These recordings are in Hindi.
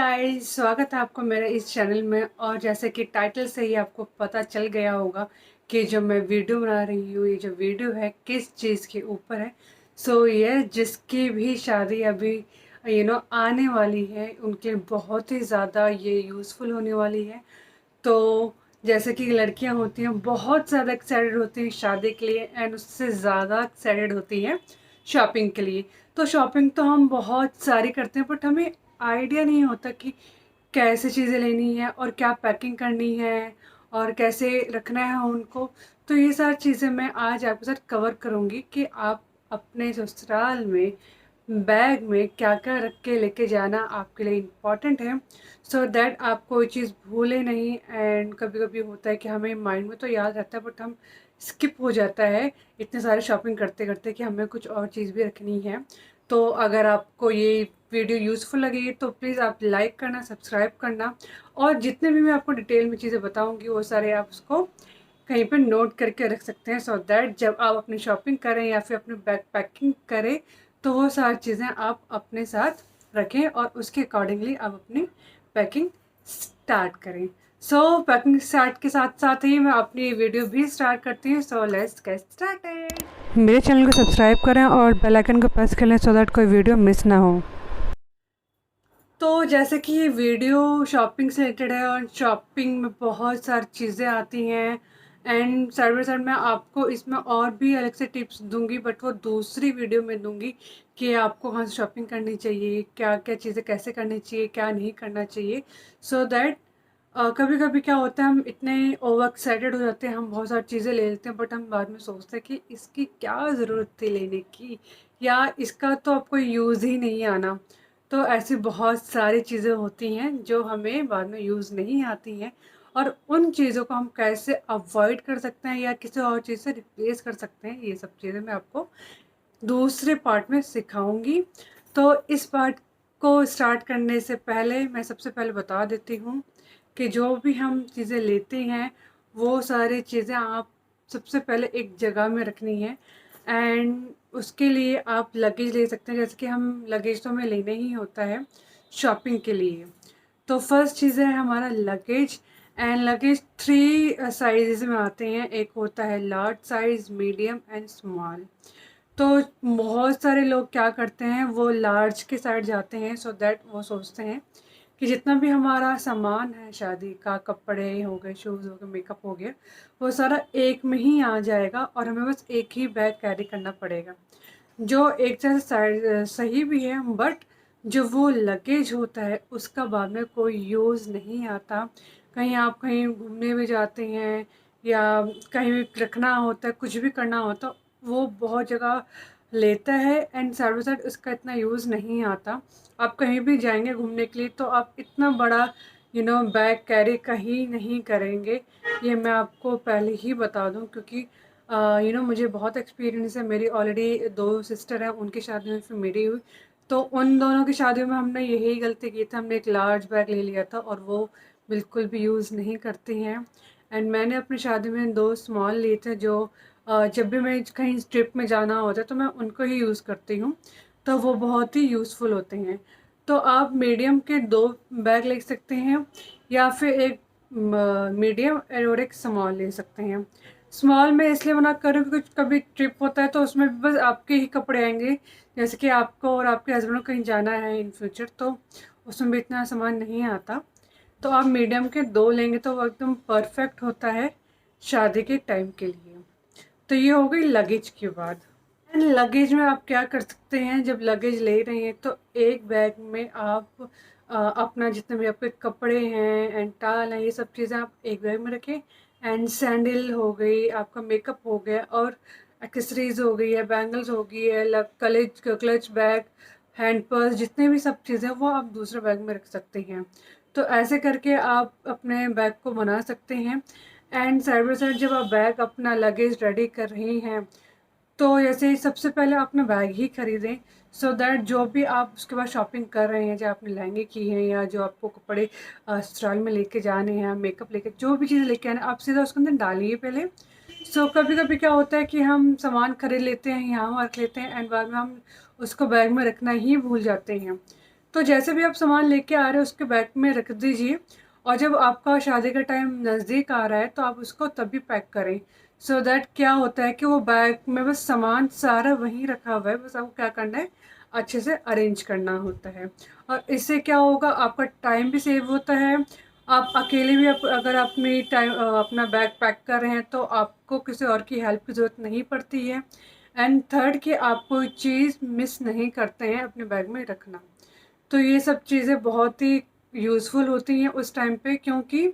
गाइस, स्वागत है आपको मेरे इस चैनल में। और जैसे कि टाइटल से ही आपको पता चल गया होगा कि जो मैं वीडियो बना रही हूँ, ये जो वीडियो है किस चीज़ के ऊपर है। ये जिसकी भी शादी अभी आने वाली है, उनके लिए बहुत ही ज़्यादा ये यूज़फुल होने वाली है। तो जैसे कि लड़कियां होती हैं, बहुत ज़्यादा एक्साइटेड होती हैं शादी के लिए, एंड उससे ज़्यादा एक्साइटेड होती हैं शॉपिंग के लिए। तो शॉपिंग तो हम बहुत सारी करते हैं, बट हमें आइडिया नहीं होता कि कैसे चीज़ें लेनी है और क्या पैकिंग करनी है और कैसे रखना है उनको। तो ये सारी चीज़ें मैं आज आपके साथ कवर करूँगी कि आप अपने ससुराल में बैग में क्या क्या रख के लेके जाना आपके लिए इम्पॉर्टेंट है, सो दैट आप कोई चीज़ भूले नहीं। एंड कभी कभी होता है कि हमें माइंड में तो याद रहता है, बट हम स्किप हो जाता है इतने सारे शॉपिंग करते करते कि हमें कुछ और चीज़ भी रखनी है। तो अगर आपको ये वीडियो यूज़फुल लगी तो प्लीज़ आप लाइक करना, सब्सक्राइब करना, और जितने भी मैं आपको डिटेल में चीज़ें बताऊँगी वो सारे आप उसको कहीं पे नोट करके रख सकते हैं, सो दैट जब आप अपनी शॉपिंग करें या फिर अपनी बैग पैकिंग करें तो वो सारी चीज़ें आप अपने साथ रखें और उसके अकॉर्डिंगली आप अपनी पैकिंग स्टार्ट करें। पैकिंग स्टार्ट के साथ साथ ही मैं अपनी वीडियो भी स्टार्ट करती हूँ। Let's get started. मेरे चैनल को सब्सक्राइब करें और बेल आइकन को प्रेस कर लें सो दैट कोई वीडियो मिस ना हो। तो जैसे कि ये वीडियो शॉपिंग से रिलेटेड है और शॉपिंग में बहुत सारी चीज़ें आती हैं, एंड साइड बाई साइड मैं आपको इसमें और भी अलग से टिप्स दूंगी, बट वो दूसरी वीडियो में दूंगी कि आपको कहाँ से शॉपिंग करनी चाहिए, क्या क्या चीज़ें कैसे करनी चाहिए, क्या नहीं करना चाहिए। सो दैट कभी कभी क्या होता है, हम इतने ओवर एक्साइटेड हो जाते हैं, हम बहुत सारी चीज़ें ले लेते हैं, बट हम बाद में सोचते हैं कि इसकी क्या ज़रूरत थी लेने की, या इसका तो आपको यूज़ ही नहीं आना। तो ऐसी बहुत सारी चीज़ें होती हैं जो हमें बाद में यूज़ नहीं आती हैं, और उन चीज़ों को हम कैसे अवॉइड कर सकते हैं या किसी और चीज़ से रिप्लेस कर सकते हैं, ये सब चीज़ें मैं आपको दूसरे पार्ट में सिखाऊंगी। तो इस पार्ट को स्टार्ट करने से पहले मैं सबसे पहले बता देती हूँ कि जो भी हम चीज़ें लेते हैं वो सारी चीज़ें आप सबसे पहले एक जगह में रखनी है। एंड उसके लिए आप लगेज ले सकते हैं, जैसे कि हम लगेज तो हमें लेना ही होता है शॉपिंग के लिए। तो फर्स्ट चीज़ है हमारा luggage. And luggage three size में आते हैं, एक होता है large size, medium and small. तो बहुत सारे लोग क्या करते हैं, वो लार्ज के साइड जाते हैं, सो दैट वो सोचते हैं कि जितना भी हमारा सामान है शादी का, कपड़े हो गए, शूज़ हो गए, मेकअप हो गया, वो सारा एक में ही आ जाएगा और हमें बस एक ही बैग कैरी करना पड़ेगा, जो एक तरह से सही भी है। बट जो वो लगेज होता है उसका बाद में कोई यूज़ नहीं आता। कहीं आप कहीं घूमने भी जाते हैं या कहीं भी रखना होता है, कुछ भी करना होता, वो बहुत जगह लेता है, एंड साइड बाई साइड उसका इतना यूज़ नहीं आता। आप कहीं भी जाएंगे घूमने के लिए तो आप इतना बड़ा बैग कैरी कहीं नहीं करेंगे, ये मैं आपको पहले ही बता दूं, क्योंकि मुझे बहुत एक्सपीरियंस है। मेरी ऑलरेडी दो सिस्टर हैं, उनकी शादी में फिर मेरी हुई, तो उन दोनों की शादियों में हमने यही गलती की थी, हमने एक लार्ज बैग ले लिया था और वो बिल्कुल भी यूज़ नहीं करती हैं। एंड मैंने अपनी शादी में दो स्मॉल लिए थे, जो जब भी मैं कहीं ट्रिप में जाना होता है तो मैं उनको ही यूज़ करती हूँ, तो वो बहुत ही यूज़फुल होते हैं। तो आप मीडियम के दो बैग ले सकते हैं, या फिर एक मीडियम और एक स्मॉल ले सकते हैं। स्मॉल में इसलिए मना करूँ क्योंकि कभी ट्रिप होता है तो उसमें भी बस आपके ही कपड़े आएंगे, जैसे कि आपको और आपके हस्बैंड को कहीं जाना है इन फ्यूचर, तो उसमें भी इतना सामान नहीं आता। तो आप मीडियम के दो लेंगे तो वो एकदम परफेक्ट होता है शादी के टाइम के लिए। तो ये हो गई लगेज की बात। एंड लगेज में आप क्या कर सकते हैं, जब लगेज ले रहे हैं तो एक बैग में आप अपना जितने भी आपके कपड़े हैं एंड टाल हैं, ये सब चीज़ें आप एक बैग में रखें। एंड सैंडल हो गई, आपका मेकअप हो गया, और एक्सेसरीज हो गई है, बैंगल्स हो गई है, college clutch bag, hand purse, जितने भी सब चीज़ें वो आप दूसरे बैग में रख सकते हैं। तो ऐसे करके आप अपने बैग को बना सकते हैं। एंड साइड बाई साइड जब आप बैग अपना लगेज रेडी कर रही हैं तो जैसे सबसे पहले अपना बैग ही खरीदें, सो दैट जो भी आप उसके बाद शॉपिंग कर रहे हैं, जो आपने लहंगे की हैं या जो आपको कपड़े ससुराल में लेके जाने हैं, मेकअप लेके जो भी चीज़ें लेके आने, आप सीधा उसके अंदर डालिए पहले। कभी कभी क्या होता है कि हम सामान खरीद लेते हैं, यहाँ रख लेते हैं, एंड बाद में हम उसको बैग में रखना ही भूल जाते हैं। तो जैसे भी आप सामान लेके आ रहे हो उसके बैग में रख दीजिए, और जब आपका शादी का टाइम नज़दीक आ रहा है तो आप उसको तभी पैक करें। सो दैट क्या होता है कि वो बैग में बस सामान सारा वहीं रखा हुआ है, बस आपको क्या करना है, अच्छे से अरेंज करना होता है। और इससे क्या होगा, आपका टाइम भी सेव होता है। आप अकेले भी अगर अपनी टाइम अपना बैग पैक कर रहे हैं तो आपको किसी और की हेल्प की ज़रूरत नहीं पड़ती है। एंड थर्ड कि आप कोई चीज़ मिस नहीं करते हैं अपने बैग में रखना। तो ये सब चीज़ें बहुत ही यूज़फुल होती हैं उस टाइम पे, क्योंकि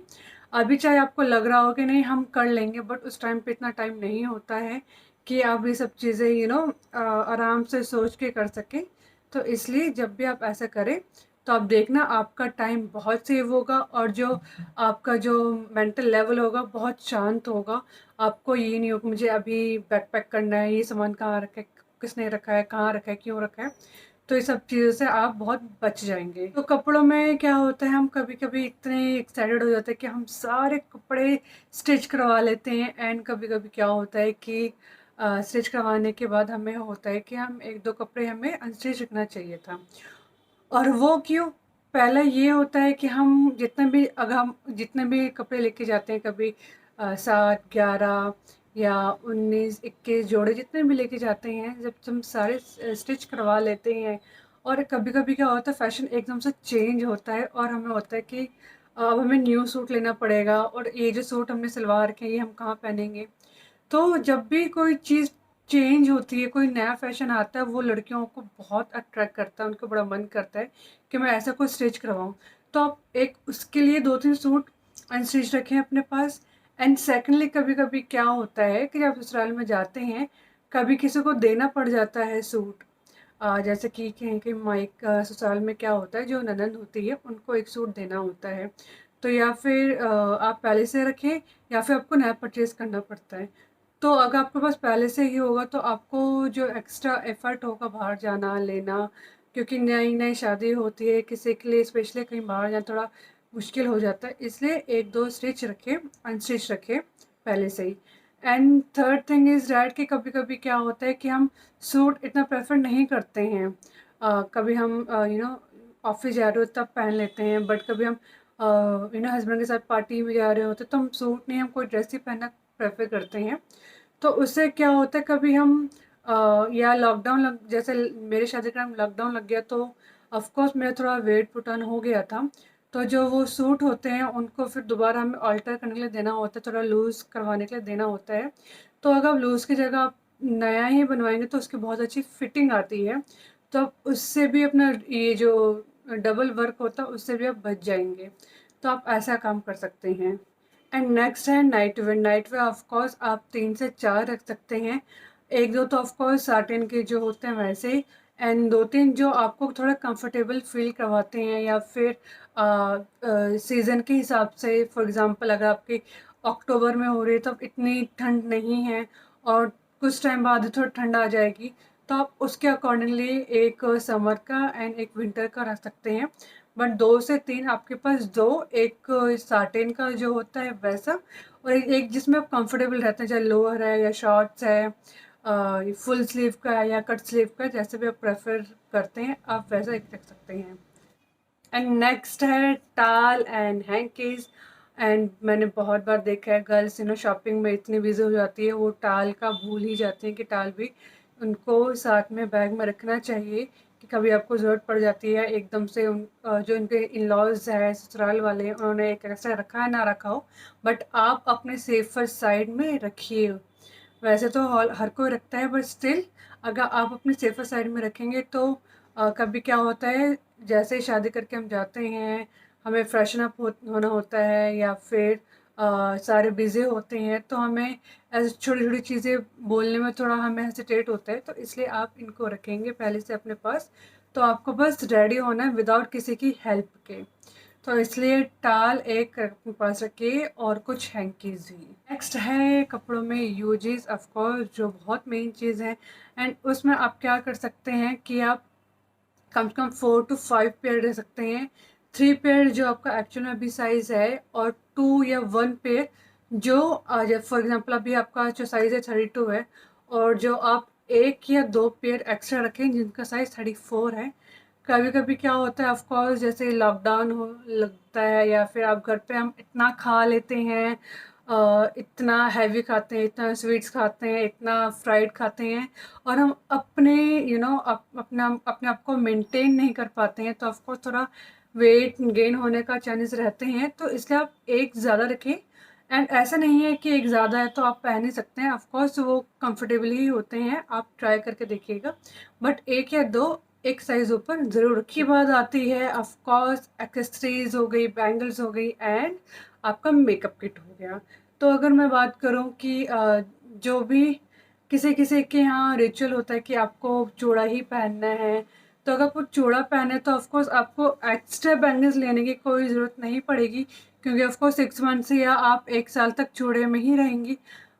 अभी चाहे आपको लग रहा हो कि नहीं हम कर लेंगे, बट उस टाइम पे इतना टाइम नहीं होता है कि आप ये सब चीज़ें आराम से सोच के कर सकें। तो इसलिए जब भी आप ऐसा करें तो आप देखना आपका टाइम बहुत सेव होगा, और जो आपका जो मेंटल लेवल होगा बहुत शांत होगा। आपको ये नहीं हो कि मुझे अभी बैकपैक करना है, ये सामान कहाँ रखा है, किसने रखा है, कहाँ रखा है, क्यों रखा है। तो ये सब चीज़ों से आप बहुत बच जाएंगे। तो कपड़ों में क्या होता है, हम कभी कभी इतने एक्साइटेड हो जाते हैं कि हम सारे कपड़े स्टिच करवा लेते हैं। एंड कभी कभी क्या होता है कि स्टिच करवाने के बाद हमें होता है कि हम एक दो कपड़े हमें अनस्टिच रखना चाहिए था। और वो क्यों? पहला ये होता है कि हम जितने भी कपड़े लेके जाते हैं, कभी 7, 11 या 19, 21 जोड़े जितने भी लेके जाते हैं, जब हम सारे स्टिच करवा लेते हैं, और कभी कभी क्या होता है फैशन एकदम से चेंज होता है और हमें होता है कि अब हमें न्यू सूट लेना पड़ेगा, और ये जो सूट हमने सिलवा रखे हैं ये हम कहाँ पहनेंगे। तो जब भी कोई चीज़ चेंज होती है, कोई नया फैशन आता है, वो लड़कियों को बहुत अट्रैक्ट करता है, उनको बड़ा मन करता है कि मैं ऐसा कोई स्टिच करवाऊँ। तो आप एक उसके लिए 2-3 सूट अनस्टिच रखें अपने पास। एंड सेकेंडली कभी कभी क्या होता है कि जब ससुराल में जाते हैं, कभी किसी को देना पड़ जाता है सूट। जैसे कि कहीं कहीं माइक ससुराल में क्या होता है, जो ननद होती है उनको एक सूट देना होता है। तो या फिर आप पहले से रखें, या फिर आपको नया परचेज करना पड़ता है। तो अगर आपके पास पहले से ही होगा तो आपको जो एक्स्ट्रा एफर्ट होगा बाहर जाना लेना, क्योंकि नई नई शादी होती है, किसी के लिए स्पेशली कहीं बाहर जाना थोड़ा मुश्किल हो जाता है, इसलिए एक दो स्टिच रखें, अनस्टिच रखें पहले से ही। And third thing is that कि कभी कभी क्या होता है कि हम सूट इतना प्रेफर नहीं करते हैं। कभी हम ऑफिस जा रहे हो तब पहन लेते हैं, बट कभी हम हस्बैंड के साथ पार्टी में जा रहे होते तो हम सूट नहीं, हम कोई ड्रेस ही पहनना प्रेफर करते हैं। तो उससे क्या होता है, कभी हम या लॉकडाउन जैसे मेरे शादी का टाइम लॉकडाउन लग गया, तो ऑफ कोर्स मेरा थोड़ा वेट पुट ऑन हो गया था। तो जो वो सूट होते हैं उनको फिर दोबारा हमें ऑल्टर करने के लिए देना होता है, थोड़ा लूज़ करवाने के लिए देना होता है। तो अगर आप लूज़ की जगह आप नया ही बनवाएंगे तो उसकी बहुत अच्छी फिटिंग आती है। तो आप उससे भी अपना ये जो डबल वर्क होता है उससे भी आप बच जाएंगे। तो आप ऐसा काम कर सकते हैं। एंड नेक्स्ट है night where. Night where of course आप 3 से 4 रख सकते हैं। एक दो तो ऑफकोर्स साटिन के जो होते हैं वैसे ही, एंड 2-3 जो आपको थोड़ा कंफर्टेबल फील करवाते हैं, या फिर सीज़न के हिसाब से। फॉर एग्जांपल अगर आपकी अक्टूबर में हो रही है तो अब इतनी ठंड नहीं है, और कुछ टाइम बाद थोड़ी ठंड आ जाएगी, तो आप उसके अकॉर्डिंगली एक समर का एंड एक विंटर का रख सकते हैं। बट 2 से 3 आपके पास दो, एक साटिन का जो होता है वैसा, और एक जिसमें आप कंफर्टेबल रहते हैं, चाहे लोअर है या शॉर्ट्स है, फुल स्लीव का है या कट स्लीव का, जैसे भी आप प्रेफर करते हैं आप वैसा एक रख सकते हैं। एंड नेक्स्ट है टाल एंड हैंकीज। एंड मैंने बहुत बार देखा है गर्ल्स शॉपिंग में इतनी बिजी हो जाती है वो टाल का भूल ही जाती हैं कि टाल भी उनको साथ में बैग में रखना चाहिए, कि कभी आपको ज़रूरत पड़ जाती है एकदम से। जो इनके इन लॉज है ससुराल वाले, उन्होंने एक ऐसा रखा है ना रखा हो, बट आप अपने सेफर साइड में रखिए। वैसे तो हर कोई रखता है, बट स्टिल अगर आप अपने सेफर साइड में रखेंगे तो कभी क्या होता है, जैसे ही शादी करके हम जाते हैं, हमें फ्रेशन अप होना होता है, या फिर सारे बिज़ी होते हैं, तो हमें ऐसे छोटी छोटी चीज़ें बोलने में थोड़ा हमें हेसिटेट होता है। तो इसलिए आप इनको रखेंगे पहले से अपने पास, तो आपको बस रेडी होना है विदाउट किसी की हेल्प के। तो इसलिए टाल एक अपने पास रखिए, और कुछ हैंकीज भी। नेक्स्ट है कपड़ों में यूजेस ऑफकोर्स, जो बहुत मेन चीज़ है। एंड उसमें आप क्या कर सकते हैं कि आप कम से कम 4 to 5 पेयर ले सकते हैं। 3 पेयर जो आपका एक्चुअल में अभी साइज़ है, और 2 या 1 पेयर जो जब फॉर एग्जांपल अभी आपका जो साइज़ है 32 है, और जो आप 1 या 2 पेयर एक्स्ट्रा रखें जिनका साइज़ 34 है। कभी कभी क्या होता है, ऑफ कोर्स जैसे लॉकडाउन हो लगता है या फिर आप घर पे हम इतना खा लेते हैं, इतना हैवी खाते हैं, इतना स्वीट्स खाते हैं, इतना फ्राइड खाते हैं, और हम अपने अपना अपने आप को मेंटेन नहीं कर पाते हैं, तो ऑफ कोर्स थोड़ा वेट गेन होने का चांसेस रहते हैं। तो इसलिए आप एक ज़्यादा रखें। एंड ऐसा नहीं है कि एक ज़्यादा है तो आप पहन ही सकते हैं, ऑफ कोर्स वो कंफर्टेबल ही होते हैं, आप ट्राई करके देखिएगा। बट एक या दो एक साइज ऊपर ज़रूर रखिए। बाद आती है ऑफ कोर्स एक्सेसरीज हो गई, बैंगल्स हो गई, एंड आपका मेकअप किट हो गया। तो अगर मैं बात करूं कि जो भी किसी किसी के यहाँ रिचुअल होता है कि आपको चूड़ा ही पहनना है, तो अगर वो चूड़ा पहने तो ऑफकोर्स आपको एक्स्ट्रा बैंगल्स लेने की कोई ज़रूरत नहीं पड़ेगी, क्योंकि ऑफकोर्स 6 मंथ्स या आप 1 साल तक चूड़े में ही रहेंगी।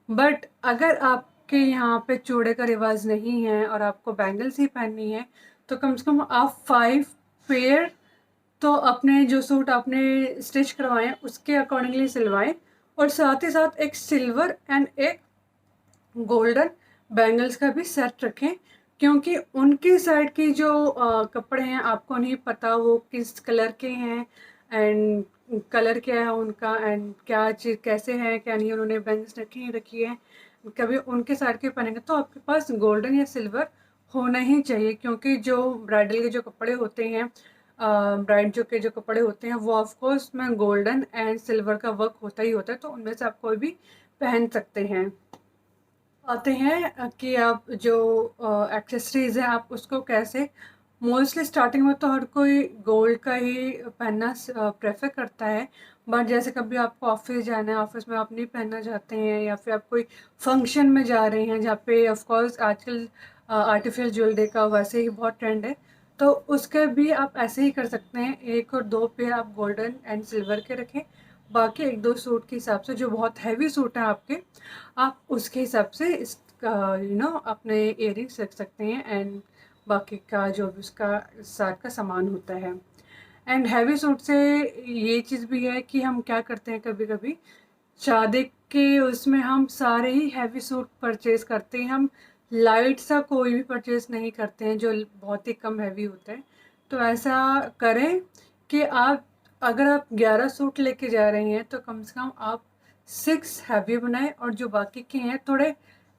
बट अगर आपके यहाँ पे चूड़े का रिवाज नहीं है और आपको बैंगल्स ही पहननी है, तो कम से कम आप 5 पेयर तो अपने जो सूट आपने स्टिच करवाएं उसके अकॉर्डिंगली सिलवाएं, और साथ ही साथ एक सिल्वर एंड एक गोल्डन बैंगल्स का भी सेट रखें, क्योंकि उनकी साइड की जो कपड़े हैं आपको नहीं पता वो किस कलर के हैं, एंड कलर क्या है उनका, एंड क्या चीज़ कैसे है क्या नहीं, उन्होंने बैंगल्स रखी नहीं रखी है। कभी उनके साइड के पहनेंगे तो आपके पास गोल्डन या सिल्वर होना ही चाहिए, क्योंकि जो ब्राइडल के जो कपड़े होते हैं, ब्राइड जो के जो कपड़े होते हैं वो ऑफकोर्स में गोल्डन एंड सिल्वर का वर्क होता ही होता है, तो उनमें से आप कोई भी पहन सकते हैं। आते हैं कि आप जो एक्सेसरीज हैं आप उसको कैसे, मोस्टली स्टार्टिंग में तो हर कोई गोल्ड का ही पहनना प्रेफर करता है। बट जैसे कभी आपको ऑफिस जाना है, ऑफिस में आप नहीं पहनना चाहते हैं, या फिर आप कोई फंक्शन में जा रहे हैं जहाँ पे ऑफ कोर्स आजकल आर्टिफिशियल ज्वेलरी का वैसे ही बहुत ट्रेंड है, तो उसके भी आप ऐसे ही कर सकते हैं, 1 और 2 पेयर आप गोल्डन एंड सिल्वर के रखें। बाकी 1-2 सूट के हिसाब से जो बहुत हैवी सूट हैं आपके, आप उसके हिसाब से इस अपने इयरिंग्स रख सकते हैं, एंड बाकी का जो भी उसका साथ का सामान होता है। एंड हैवी सूट से ये चीज़ भी है कि हम क्या करते हैं, कभी कभी शादी के उसमें हम सारे ही हैवी सूट परचेज करते हैं, हम लाइट सा कोई भी परचेज नहीं करते हैं जो बहुत ही कम हैवी होता है। तो ऐसा करें कि आप अगर आप 11 सूट लेके जा रहे हैं तो कम से कम आप 6 हैवी बनाएं, और जो बाकी के हैं थोड़े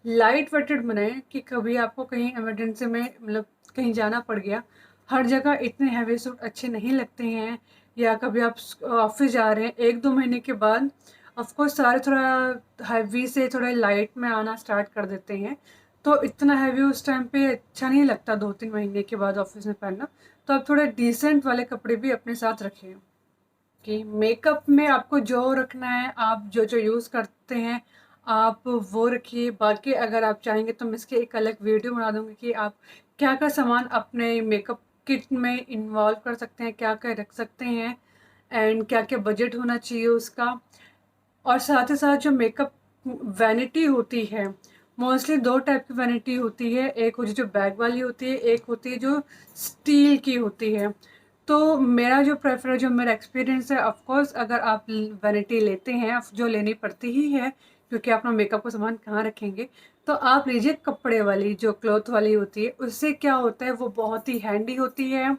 लाइट वेटेड बनाएं, कि कभी आपको कहीं इमरजेंसी में मतलब कहीं जाना पड़ गया। हर जगह इतने हैवी सूट अच्छे नहीं लगते हैं, या कभी आप ऑफिस जा रहे हैं 1-2 महीने के बाद ऑफकोर्स सारे थोड़ा हैवी से थोड़े लाइट में आना स्टार्ट कर देते हैं, तो इतना हैवी उस टाइम पे अच्छा नहीं लगता 2-3 महीने के बाद ऑफिस में पहनना। तो आप थोड़े डिसेंट वाले कपड़े भी अपने साथ रखें। कि मेकअप में आपको जो रखना है, आप जो जो यूज़ करते हैं आप वो रखिए। बाकी अगर आप चाहेंगे तो मैं इसकी एक अलग वीडियो बना दूँगी कि आप क्या क्या सामान अपने मेकअप किट में इन्वॉल्व कर सकते हैं, क्या क्या रख सकते हैं, एंड क्या क्या बजट होना चाहिए उसका। और साथ ही साथ जो मेकअप वैनिटी होती है, मोस्टली 2 टाइप की वैनिटी होती है, एक होती है जो बैग वाली होती है, एक होती है जो स्टील की होती है। तो मेरा जो प्रेफर जो मेरा एक्सपीरियंस है, ऑफ कोर्स अगर आप वैनिटी लेते हैं, जो लेनी पड़ती ही है क्योंकि आप अपना मेकअप का सामान कहाँ रखेंगे, तो आप लीजिए कपड़े वाली जो क्लॉथ वाली होती है। उससे क्या होता है वो बहुत ही हैंडी होती है,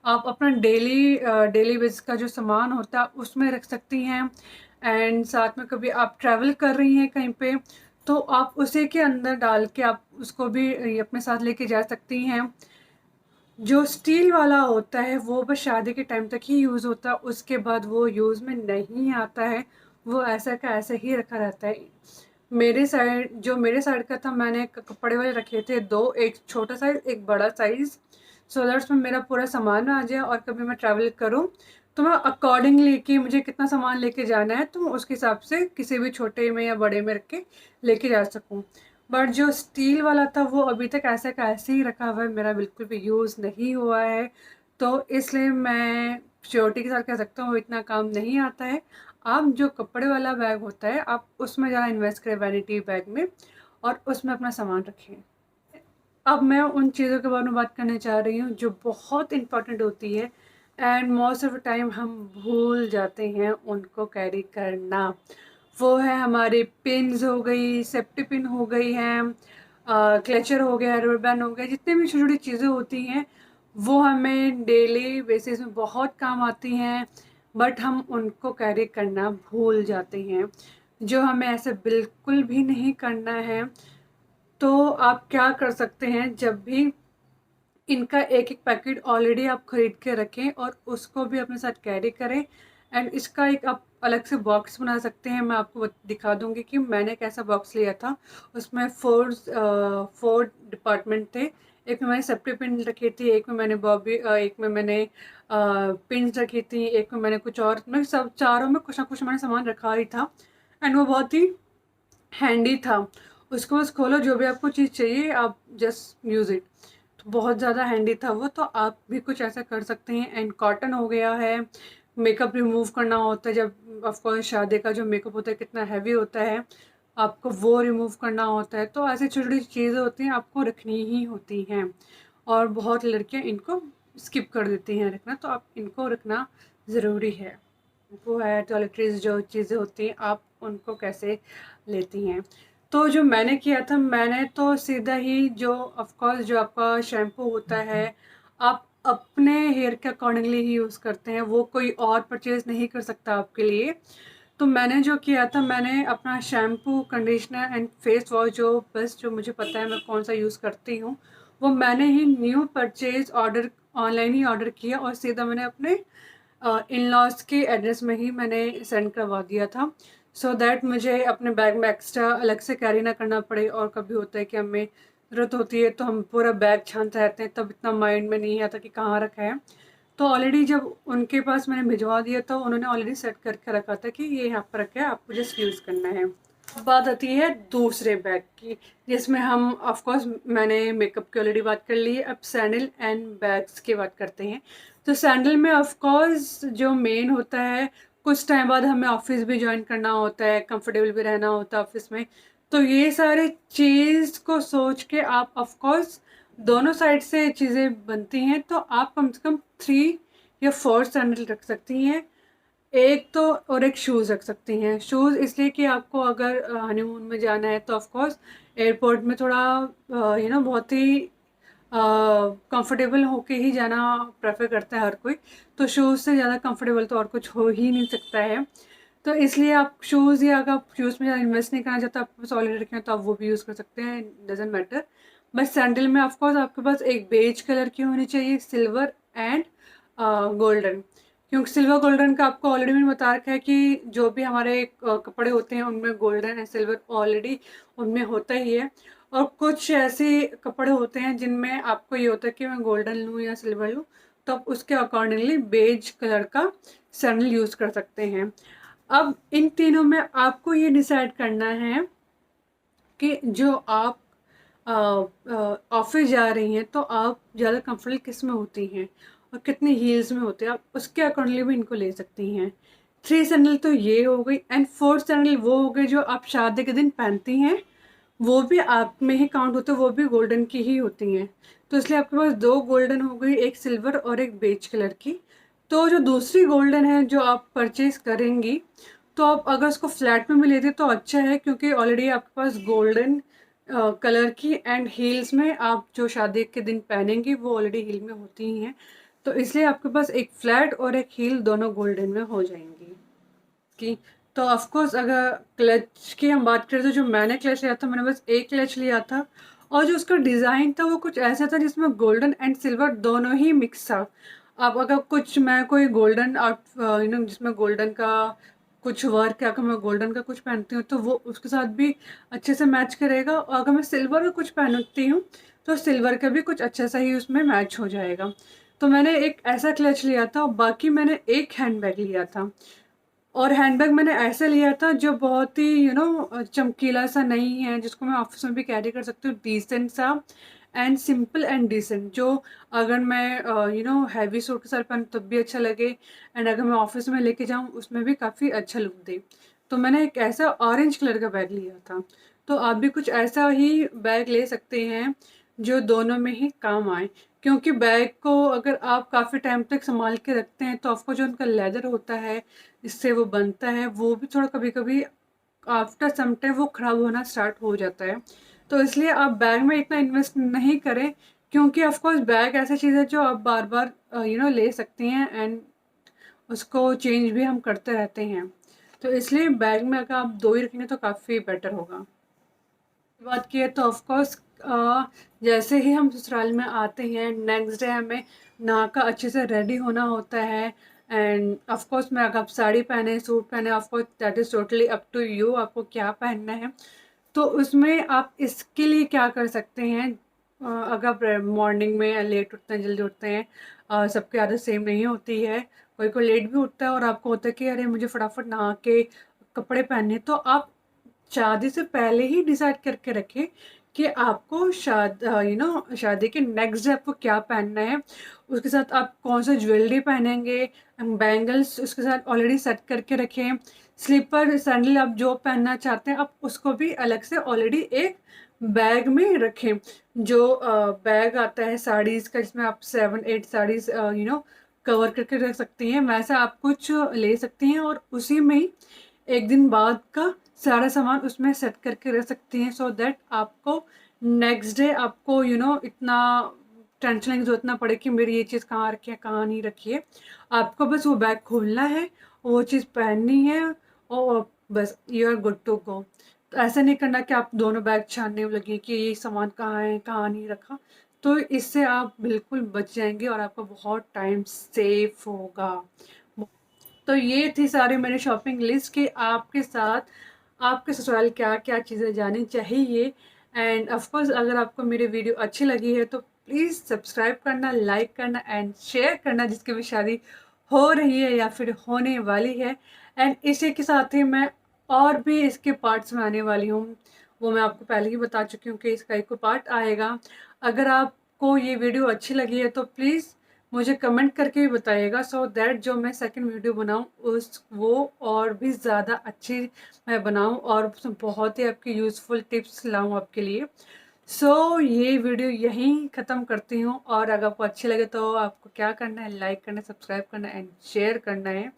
आप अपना डेली बेस का जो सामान होता है उसमें रख सकती हैं। एंड साथ में कभी आप ट्रैवल कर रही हैं कहीं पे, तो आप उसी के अंदर डाल के आप उसको भी अपने साथ लेके जा सकती हैं। जो स्टील वाला होता है वो बस शादी के टाइम तक ही यूज़ होता है, उसके बाद वो यूज़ में नहीं आता है, वो ऐसा का ऐसा ही रखा रहता है। मेरे साइड का था, मैंने कपड़े वाले रखे थे 2, एक छोटा साइज़ एक बड़ा साइज़, सो दैट्स में मेरा पूरा सामान आ जाए, और कभी मैं ट्रैवल करूँ तो मैं अकॉर्डिंगली कि मुझे कितना सामान लेके जाना है तो मैं उसके हिसाब से किसी भी छोटे में या बड़े में रख के लेके जा सकूँ। बट जो स्टील वाला था वो अभी तक ऐसा का ऐसे ही रखा हुआ है, मेरा बिल्कुल भी यूज़ नहीं हुआ है, तो इसलिए मैं श्योरिटी के साथ कह सकता हूँ वो इतना काम नहीं आता है। आप जो कपड़े वाला बैग होता है आप उसमें ज़्यादा इन्वेस्ट करें, वैनिटी बैग में, और उसमें अपना सामान रखें। अब मैं उन चीज़ों के बारे में बात करने जा रही हूँ जो बहुत इम्पोर्टेंट होती है, and most of the time हम भूल जाते हैं उनको कैरी करना। वो है हमारी पिन्स हो गई, सेफ्टी पिन हो गई हैं, क्लेचर हो गया, रबर बैंड हो गया, जितने भी छोटी छोटी चीज़ें होती हैं वो हमें डेली बेसिस में बहुत काम आती हैं, बट हम उनको कैरी करना भूल जाते हैं, जो हमें ऐसे बिल्कुल भी नहीं करना है। तो आप क्या कर सकते हैं, जब भी इनका एक एक पैकेट ऑलरेडी आप खरीद के रखें और उसको भी अपने साथ कैरी करें। एंड इसका एक आप अलग से बॉक्स बना सकते हैं। मैं आपको दिखा दूंगी कि मैंने कैसा बॉक्स लिया था। उसमें फोर डिपार्टमेंट थे। एक में मैंने सेफ्टी पिन रखी थी, एक में मैंने बॉबी, एक में मैंने पिन रखी थी, एक में मैंने कुछ और, मैं सब चारों में कुछ ना कुछ मैंने सामान रखा ही था। एंड वो बहुत ही हैंडी था। उसको बस खोलो, जो भी आपको चीज़ चाहिए आप जस्ट यूज़ इट। तो बहुत ज़्यादा हैंडी था वो। तो आप भी कुछ ऐसा कर सकते हैं। एंड कॉटन हो गया है, मेकअप रिमूव करना होता है, जब ऑफकोर्स शादी का जो मेकअप होता है कितना हैवी होता है, आपको वो रिमूव करना होता है। तो ऐसी छोटी छोटी चीज़ें होती हैं, आपको रखनी ही होती हैं। और बहुत लड़कियां इनको स्किप कर देती हैं रखना, तो आप इनको रखना ज़रूरी है। वो है टॉयलेटरीज जो चीज़ें होती हैं, आप उनको कैसे लेती हैं। तो जो मैंने किया था, मैंने तो सीधा ही जो ऑफकोर्स जो आपका शैम्पू होता है, आप अपने हेयर के अकॉर्डिंगली ही यूज़ करते हैं, वो कोई और परचेज़ नहीं कर सकता आपके लिए। तो मैंने जो किया था, मैंने अपना shampoo, conditioner and face wash, जो बस जो मुझे पता है मैं कौन सा यूज़ करती हूँ, वो मैंने ही न्यू परचेज ऑर्डर ऑनलाइन ही ऑर्डर किया और सीधा मैंने अपने इन लॉज के एड्रेस में ही मैंने सेंड करवा दिया था। सो दैट मुझे अपने बैग में एक्स्ट्रा अलग से कैरी ना करना पड़े। और कभी होता है कि हमें ज़रूरत होती है तो हम पूरा बैग छानते रहते हैं, तब इतना माइंड में नहीं आता कि कहाँ रखा है। तो ऑलरेडी जब उनके पास मैंने भिजवा दिया था, उन्होंने ऑलरेडी सेट करके रखा था कि ये यहाँ पर रखा है, आपको जस्ट यूज़ करना है। बात आती है दूसरे बैग की, जिसमें हम ऑफ कोर्स, मैंने मेकअप की ऑलरेडी बात कर ली है, अब सैंडल एंड बैग्स की बात करते हैं। तो सैंडल में ऑफ कोर्स जो मेन होता है, कुछ टाइम बाद हमें ऑफिस भी ज्वाइन करना होता है, कंफर्टेबल भी रहना होता है ऑफिस में। तो ये सारे चीज़ को सोच के आप ऑफ कोर्स, दोनों साइड से चीज़ें बनती हैं, तो आप कम से कम 3 या 4 सैंडल रख सकती हैं। एक तो, और एक शूज़ रख सकती हैं। शूज़ इसलिए कि आपको अगर हनीमून में जाना है तो ऑफ कोर्स एयरपोर्ट में थोड़ा बहुत ही कंफर्टेबल होके ही जाना प्रेफर करता है हर कोई। तो शूज़ से ज़्यादा कंफर्टेबल तो और कुछ हो ही नहीं सकता है। तो इसलिए आप शूज़, या अगर आप शूज़ में ज़्यादा इन्वेस्ट नहीं करना चाहते, आपके पास ऑलरेडी रखे हैं, तो आप वो भी यूज़ कर सकते हैं, डजेंट मैटर। बस सैंडल में ऑफकोर्स आपके पास एक बेज कलर की होनी चाहिए, सिल्वर एंड गोल्डन। क्योंकि सिल्वर गोल्डन का आपको ऑलरेडी मैंने बता रखा है कि जो भी हमारे कपड़े होते हैं उनमें गोल्डन एंड सिल्वर ऑलरेडी उनमें होता ही है। और कुछ ऐसे कपड़े होते हैं जिनमें आपको ये होता है कि मैं गोल्डन लूँ या सिल्वर लूँ, तो आप उसके अकॉर्डिंगली बेज कलर का सैंडल यूज़ कर सकते हैं। अब इन तीनों में आपको ये डिसाइड करना है कि जो आप ऑफिस जा रही हैं तो आप ज़्यादा कंफर्टेबल किस में होती हैं और कितने हील्स में होते हैं, आप उसके अकॉर्डिंगली भी इनको ले सकती हैं। 3 सैंडल तो ये हो गई, एंड 4 सैंडल वो हो गए जो आप शादी के दिन पहनती हैं, वो भी आप में ही काउंट होते हैं, वो भी गोल्डन की ही होती हैं। तो इसलिए आपके पास 2 गोल्डन हो गई, एक सिल्वर और एक बेज कलर की। तो जो दूसरी गोल्डन है जो आप परचेज करेंगी, तो आप अगर उसको फ्लैट में भी लेते तो अच्छा है, क्योंकि ऑलरेडी आपके पास गोल्डन कलर की एंड हील्स में आप जो शादी के दिन पहनेंगी वो ऑलरेडी हील में होती ही हैं। तो इसलिए आपके पास एक फ्लैट और एक हील दोनों गोल्डन में हो जाएंगी की। तो ऑफकोर्स अगर क्लच की हम बात करें, तो जो मैंने क्लच लिया था, मैंने बस एक क्लच लिया था। और जो उसका डिज़ाइन था वो कुछ ऐसा था जिसमें गोल्डन एंड सिल्वर दोनों ही मिक्स था। अब अगर कुछ मैं कोई गोल्डन जिसमें गोल्डन का कुछ वर्क है, अगर मैं गोल्डन का कुछ पहनती हूँ तो वो उसके साथ भी अच्छे से मैच करेगा। और अगर मैं सिल्वर का कुछ पहनती हूँ तो सिल्वर का भी कुछ अच्छा सा ही उसमें मैच हो जाएगा। तो मैंने एक ऐसा क्लच लिया था, और बाकी मैंने एक हैंडबैग लिया था। और हैंडबैग मैंने ऐसा लिया था जो बहुत ही चमकीला सा नहीं है, जिसको मैं ऑफिस में भी कैरी कर सकती हूँ, डिसेंट सा एंड सिंपल एंड डिसेंट, जो अगर मैं हैवी सूट के साथ पहन तब भी अच्छा लगे, एंड अगर मैं ऑफिस में लेके जाऊँ उसमें भी काफ़ी अच्छा लुक दे। तो मैंने एक ऐसा ऑरेंज कलर का बैग लिया था। तो आप भी कुछ ऐसा ही बैग ले सकते हैं जो दोनों में ही काम आए। क्योंकि बैग को अगर आप काफ़ी टाइम तक संभाल के रखते हैं तो आपको जो उनका लेदर होता है, इससे वो बनता है, वो भी थोड़ा कभी कभी आफ्टर सम टाइम वो ख़राब होना स्टार्ट हो जाता है। तो इसलिए आप बैग में इतना इन्वेस्ट नहीं करें क्योंकि ऑफ कोर्स बैग ऐसी चीज़ है जो आप बार बार ले सकती हैं एंड उसको चेंज भी हम करते रहते हैं। तो इसलिए बैग में अगर आप 2 ही रखेंगे तो काफ़ी बेटर होगा। बात की है तो ऑफ कोर्स जैसे ही हम ससुराल में आते हैं नेक्स्ट डे हमें नहा कर अच्छे से रेडी होना होता है। एंड ऑफ कोर्स मैं अगर आप साड़ी पहने सूट पहने of course that is totally up to you, आपको क्या पहनना है। तो उसमें आप इसके लिए क्या कर सकते हैं, अगर आप मॉर्निंग में लेट उठते हैं जल्दी उठते हैं, सबकी आदत सेम नहीं होती है, कोई कोई लेट भी उठता है और आपको होता है कि अरे मुझे फटाफट नहा के कपड़े पहनने, तो आप शादी से पहले ही डिसाइड करके रखें कि आपको शादी के नेक्स्ट डे आपको क्या पहनना है। उसके साथ आप कौन सा ज्वेलरी पहनेंगे, बैंगल्स उसके साथ ऑलरेडी सेट करके रखें। स्लीपर सैंडल आप जो पहनना चाहते हैं आप उसको भी अलग से ऑलरेडी एक बैग में रखें। जो बैग आता है साड़ीज़ का जिसमें आप 7-8 साड़ीज़ कवर करके रख सकती हैं, वैसा आप कुछ ले सकती हैं और उसी में ही एक दिन बाद का सारा सामान उसमें सेट करके रख सकती हैं, सो दैट आपको नेक्स्ट डे आपको इतना टेंशन लेने की जरूरत ना पड़े कि मेरी ये चीज़ कहाँ रखी है कहाँ नहीं रखी है। आपको बस वो बैग खोलना है, वो चीज़ पहननी है और बस you are good to go. तो ऐसा नहीं करना कि आप दोनों बैग छानने में लगे कि ये सामान कहाँ है कहाँ नहीं रखा। तो इससे आप बिल्कुल बच जाएंगे और आपका बहुत टाइम सेफ होगा। तो ये थी सारी मेरी शॉपिंग लिस्ट कि आपके साथ आपके ससुराल क्या क्या चीज़ें जानी चाहिए। एंड ऑफ कोर्स अगर आपको मेरी वीडियो अच्छी लगी है तो प्लीज़ सब्सक्राइब करना, लाइक करना एंड शेयर करना जिसकी भी शादी हो रही है या फिर होने वाली है। एंड इसी के साथ ही मैं और भी इसके पार्ट्स में आने वाली हूँ, वो मैं आपको पहले ही बता चुकी हूँ कि इसका एक पार्ट आएगा। अगर आपको ये वीडियो अच्छी लगी है तो प्लीज़ मुझे कमेंट करके भी बताइएगा, सो दैट जो मैं सेकंड वीडियो बनाऊँ उस वो और भी ज़्यादा अच्छी मैं बनाऊँ और उसमें बहुत ही आपकी यूज़फुल टिप्स लाऊँ आपके लिए। सो ये वीडियो यहीं ख़त्म करती हूँ और अगर आपको अच्छी लगे तो आपको क्या करना है, लाइक करना है, सब्सक्राइब करना है एंड शेयर करना है।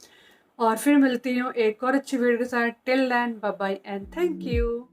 और फिर मिलती हूँ एक और अच्छी वीडियो के साथ। Till then bye bye and thank you.